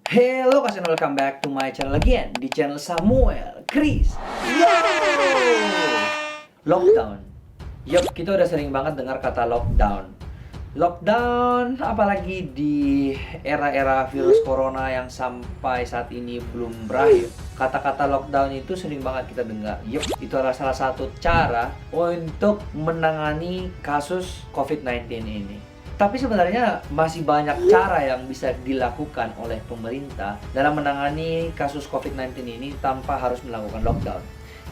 Hello guys and welcome back to my channel again. Di channel Samuel Chris. Yo! Lockdown. Yup, kita udah sering banget dengar kata lockdown. Lockdown, apalagi di era-era virus corona yang sampai saat ini belum berakhir. Kata-kata lockdown itu sering banget kita dengar. Yup, itu adalah salah satu cara untuk menangani kasus COVID-19 ini. Tapi sebenarnya masih banyak cara yang bisa dilakukan oleh pemerintah dalam menangani kasus COVID-19 ini tanpa harus melakukan lockdown.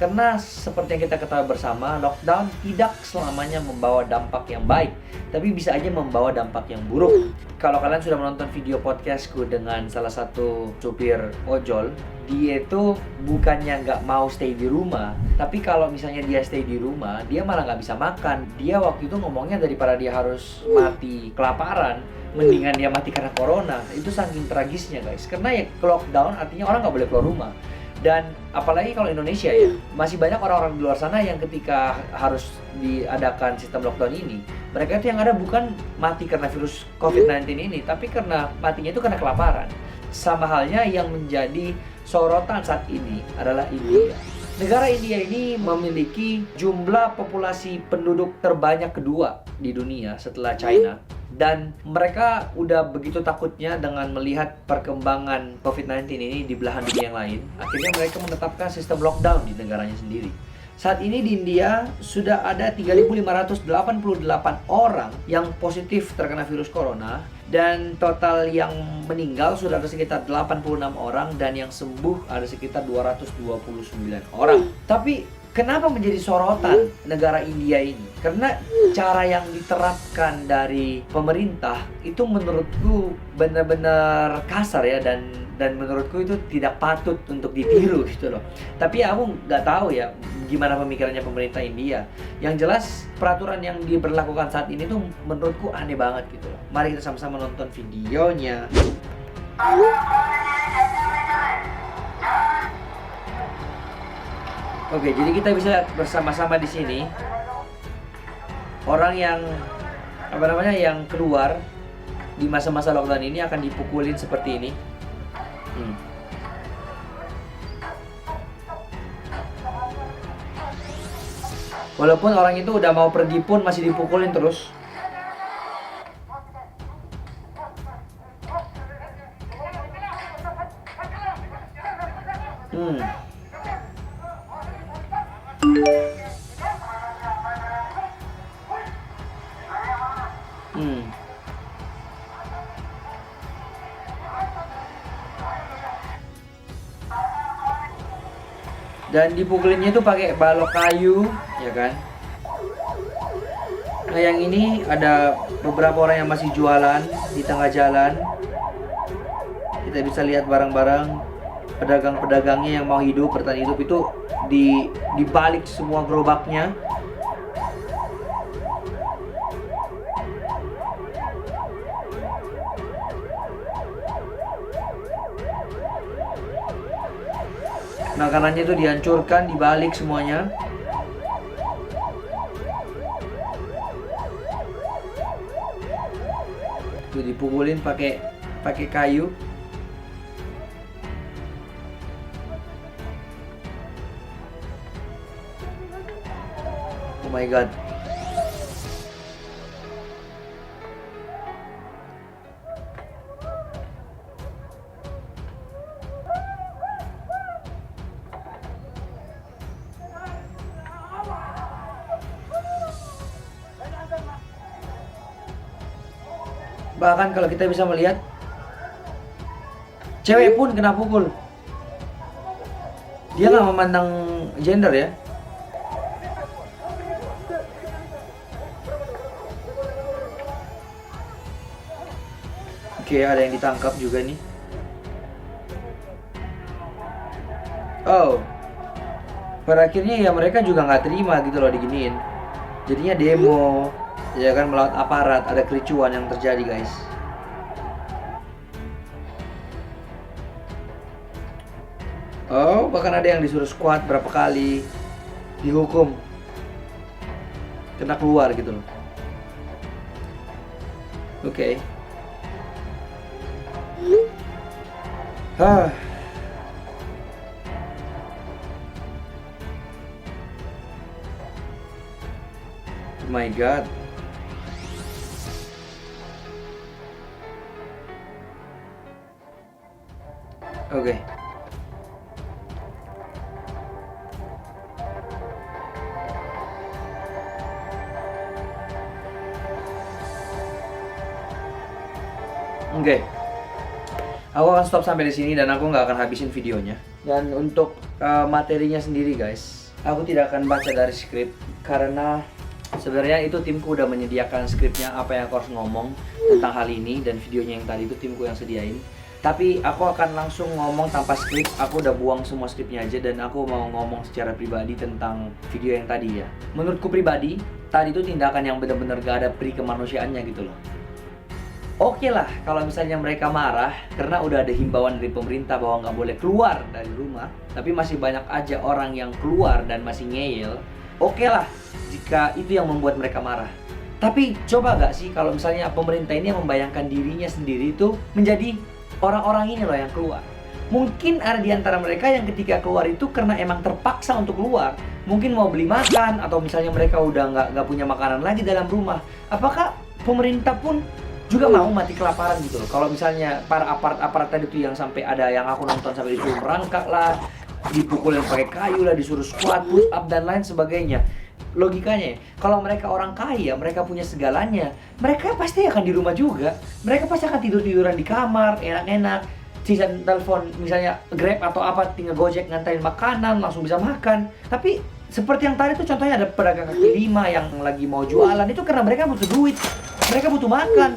Karena seperti yang kita ketahui bersama, lockdown tidak selamanya membawa dampak yang baik, tapi bisa aja membawa dampak yang buruk. Kalau kalian sudah menonton video podcastku dengan salah satu supir ojol, dia itu bukannya nggak mau stay di rumah, tapi kalau misalnya dia stay di rumah, dia malah nggak bisa makan. Dia waktu itu ngomongnya daripada dia harus mati kelaparan, mendingan dia mati karena corona. Itu saking tragisnya guys, karena ya lockdown artinya orang nggak boleh keluar rumah. Dan apalagi kalau Indonesia ya, masih banyak orang-orang di luar sana yang ketika harus diadakan sistem lockdown ini, mereka itu yang ada bukan mati karena virus COVID-19 ini, tapi karena matinya itu karena kelaparan. Sama halnya yang menjadi sorotan saat ini adalah India. Negara India ini memiliki jumlah populasi penduduk terbanyak kedua di dunia setelah China. Dan mereka udah begitu takutnya dengan melihat perkembangan COVID-19 ini di belahan dunia yang lain. Akhirnya mereka menetapkan sistem lockdown di negaranya sendiri. Saat ini di India sudah ada 3.588 orang yang positif terkena virus corona. Dan total yang meninggal sudah ada sekitar 86 orang. Dan yang sembuh ada sekitar 229 orang. Tapi kenapa menjadi sorotan negara India ini? Karena cara yang diterapkan dari pemerintah itu menurutku benar-benar kasar ya, dan menurutku itu tidak patut untuk ditiru gitu loh. Tapi aku nggak tahu ya gimana pemikirannya pemerintah India. Yang jelas peraturan yang diberlakukan saat ini tuh menurutku aneh banget gitu loh. Mari kita sama-sama nonton videonya. Oke, jadi kita bisa lihat bersama-sama di sini orang yang yang keluar di masa-masa lockdown ini akan dipukulin seperti ini. Walaupun orang itu udah mau pergi pun masih dipukulin terus. Dan dipukulinnya itu pakai balok kayu, ya kan? Nah, yang ini ada beberapa orang yang masih jualan di tengah jalan. Kita bisa lihat barang-barang pedagang-pedagangnya yang mau hidup, bertahan hidup itu dibalik semua gerobaknya. Makanannya itu dihancurkan, dibalik semuanya. Tuh dipukulin pakai kayu. Oh my god. Bahkan kalau kita bisa melihat, cewek pun kena pukul. Dia nggak memandang gender ya. Oke, ada yang ditangkap juga nih. Oh, pada akhirnya ya mereka juga nggak terima gitu loh diginiin. Jadinya demo, ya kan, melawan aparat. Ada kericuan yang terjadi guys. Oh, bahkan ada yang disuruh squat berapa kali, dihukum, kena keluar gitu loh. Oke. Oh my god. Oke. Oke. Aku akan stop sampai di sini dan aku nggak akan habisin videonya. Dan untuk materinya sendiri guys, aku tidak akan baca dari skrip karena sebenarnya itu timku udah menyediakan skripnya apa yang aku harus ngomong tentang hal ini, dan videonya yang tadi itu timku yang sediain. Tapi aku akan langsung ngomong tanpa skrip. Aku udah buang semua skripnya aja dan aku mau ngomong secara pribadi tentang video yang tadi ya. Menurutku pribadi, tadi itu tindakan yang benar-benar gak ada peri kemanusiaannya gitu loh. Oke lah, kalau misalnya mereka marah karena udah ada himbauan dari pemerintah bahwa nggak boleh keluar dari rumah, tapi masih banyak aja orang yang keluar dan masih ngeyel. Oke lah, jika itu yang membuat mereka marah. Tapi coba gak sih kalau misalnya pemerintah ini yang membayangkan dirinya sendiri itu menjadi orang-orang ini loh yang keluar. Mungkin ada di antara mereka yang ketika keluar itu karena emang terpaksa untuk keluar. Mungkin mau beli makan atau misalnya mereka udah nggak punya makanan lagi dalam rumah. Apakah pemerintah pun juga mau mati kelaparan gitu loh? Kalau misalnya para aparat tadi tuh yang sampai ada yang aku nonton sampai disuruh merangkak lah, dipukulin pakai kayu lah, disuruh squat, push up dan lain sebagainya. Logikanya, kalau mereka orang kaya, mereka punya segalanya, mereka pasti akan di rumah juga. Mereka pasti akan tidur-tiduran di kamar, enak-enak. Sisa telepon misalnya Grab atau apa, tinggal Gojek nganterin makanan, langsung bisa makan. Tapi seperti yang tadi tuh contohnya ada pedagang kaki lima yang lagi mau jualan, itu karena mereka butuh duit, mereka butuh makan.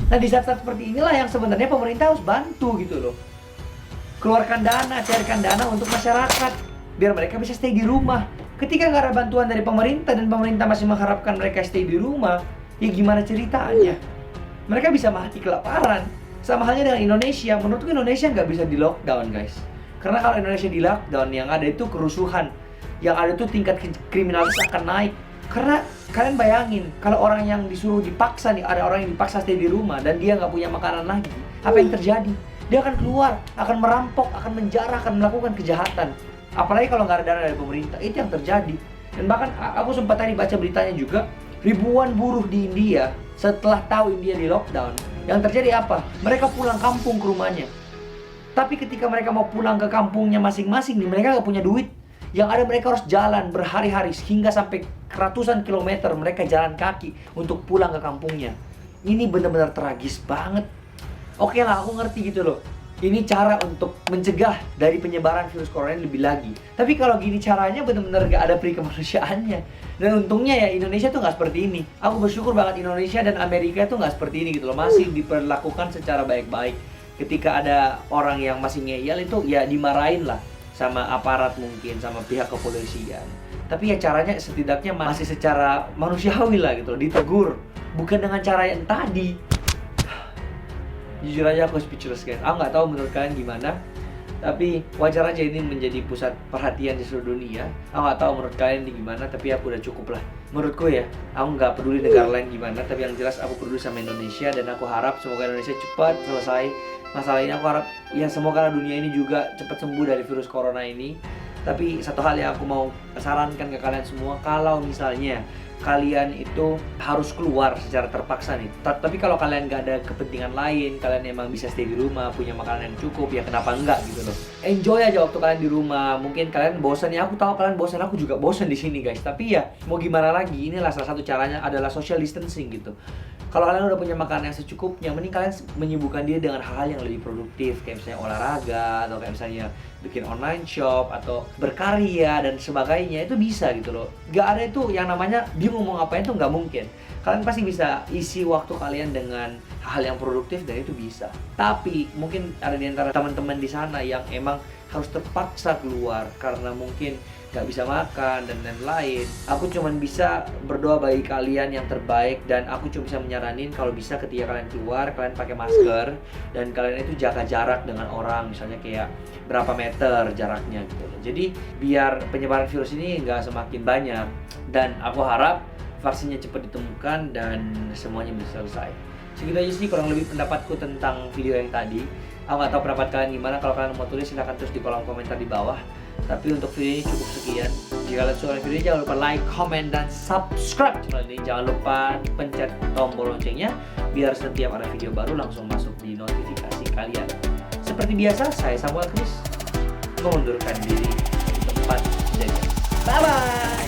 Nah di saat-saat seperti inilah yang sebenarnya pemerintah harus bantu gitu loh. Keluarkan dana, carikan dana untuk masyarakat biar mereka bisa stay di rumah. Ketika nggak ada bantuan dari pemerintah dan pemerintah masih mengharapkan mereka stay di rumah, ya gimana ceritanya? Mereka bisa mati kelaparan. Sama halnya dengan Indonesia. Menurutku Indonesia nggak bisa di lockdown guys. Karena kalau Indonesia di lockdown, yang ada itu kerusuhan. Yang ada itu tingkat kriminalitas akan naik. Karena kalian bayangin, kalau orang yang disuruh dipaksa nih, ada orang yang dipaksa stay di rumah dan dia nggak punya makanan lagi, apa yang terjadi? Dia akan keluar, akan merampok, akan menjarah, akan melakukan kejahatan. Apalagi kalau nggak ada dana dari pemerintah, itu yang terjadi. Dan bahkan aku sempat tadi baca beritanya juga, ribuan buruh di India setelah tahu India di lockdown, yang terjadi apa? Mereka pulang kampung ke rumahnya. Tapi ketika mereka mau pulang ke kampungnya masing-masing nih, mereka nggak punya duit. Yang ada mereka harus jalan berhari-hari hingga sampai ratusan kilometer, mereka jalan kaki untuk pulang ke kampungnya. Ini benar-benar tragis banget. Oke lah, aku ngerti gitu loh. Ini cara untuk mencegah dari penyebaran virus corona lebih lagi. Tapi kalau gini caranya benar-benar gak ada peri kemanusiaannya. Dan untungnya ya Indonesia tuh gak seperti ini. Aku bersyukur banget Indonesia dan Amerika tuh gak seperti ini gitu loh. Masih diperlakukan secara baik-baik. Ketika ada orang yang masih ngeyel itu ya dimarahin lah sama aparat mungkin, sama pihak kepolisian. Tapi ya caranya setidaknya masih secara manusiawi lah gitu loh, ditegur. Bukan dengan cara yang tadi. Jujur aja aku speechless guys. Aku nggak tahu menurut kalian gimana. Tapi wajar aja ini menjadi pusat perhatian di seluruh dunia. Aku nggak tahu menurut kalian ini gimana. Tapi aku udah cukup lah. Menurutku ya, aku nggak peduli negara lain gimana. Tapi yang jelas aku peduli sama Indonesia. Dan aku harap semoga Indonesia cepat selesai masalah ini. Aku harap ya semoga dunia ini juga cepat sembuh dari virus corona ini. Tapi satu hal yang aku mau sarankan ke kalian semua, kalau misalnya kalian itu harus keluar secara terpaksa nih, tapi kalau kalian gak ada kepentingan lain, kalian emang bisa stay di rumah, punya makanan yang cukup, ya kenapa enggak gitu loh. Enjoy aja waktu kalian di rumah. Mungkin kalian bosan ya, aku tahu kalian bosan, aku juga bosan di sini guys. Tapi ya mau gimana lagi, inilah salah satu caranya adalah social distancing gitu. Kalau kalian udah punya makanan yang secukupnya, mending kalian menyibukkan diri dengan hal-hal yang lebih produktif, kayak misalnya olahraga, atau kayak misalnya bikin online shop, atau berkarya dan sebagainya. Itu bisa gitu loh. Gak ada itu yang namanya bingung mau ngapain, tuh gak mungkin. Kalian pasti bisa isi waktu kalian dengan hal yang produktif, dan itu bisa. Tapi mungkin ada di antara teman-teman di sana yang emang harus terpaksa keluar karena mungkin gak bisa makan dan lain-lain. Aku cuman bisa berdoa bagi kalian yang terbaik, dan aku cuma bisa menyaranin kalau bisa ketika kalian keluar, kalian pakai masker dan kalian itu jaga jarak dengan orang, misalnya kayak berapa meter jaraknya gitu loh. Jadi biar penyebaran virus ini nggak semakin banyak, dan aku harap vaksinnya cepat ditemukan dan semuanya bisa selesai. Segitu aja sih kurang lebih pendapatku tentang video yang tadi. Aku nggak tahu pendapat kalian gimana. Kalau kalian mau tulis silahkan tulis di kolom komentar di bawah. Tapi untuk video ini cukup sekian. Jika kalian suka video ini, jangan lupa like, comment, dan subscribe channel ini. Jangan lupa pencet tombol loncengnya biar setiap ada video baru langsung masuk di notifikasi kalian. Seperti biasa, saya Samuel Chris mengundurkan diri di tempat jaga. Bye bye.